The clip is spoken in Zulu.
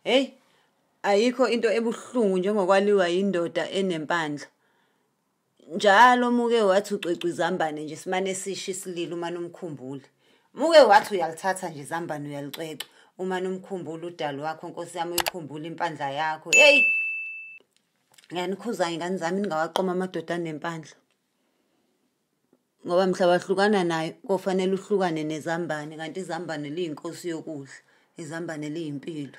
Hey, ayikho into ebuhlungu njengokwaliwa indoda enempandla. Njalo muke wathi ucwecwa izambane nje simane sisho isililo umane umkhumbule. Muke wathi uyalithatha nje izambane uyalicwecwa umane umkhumbule udalo wakho Nkosi yami uyikhumbule impandla yakho. Hey! Ngiyanikhuza ingane zami ningawaqoma amadoda anempandla. Ngoba mhla wahlukana nayo kofanele uhlukane nezambane kanti izambane liyinkosi yokudla. Izambane liyimpilo.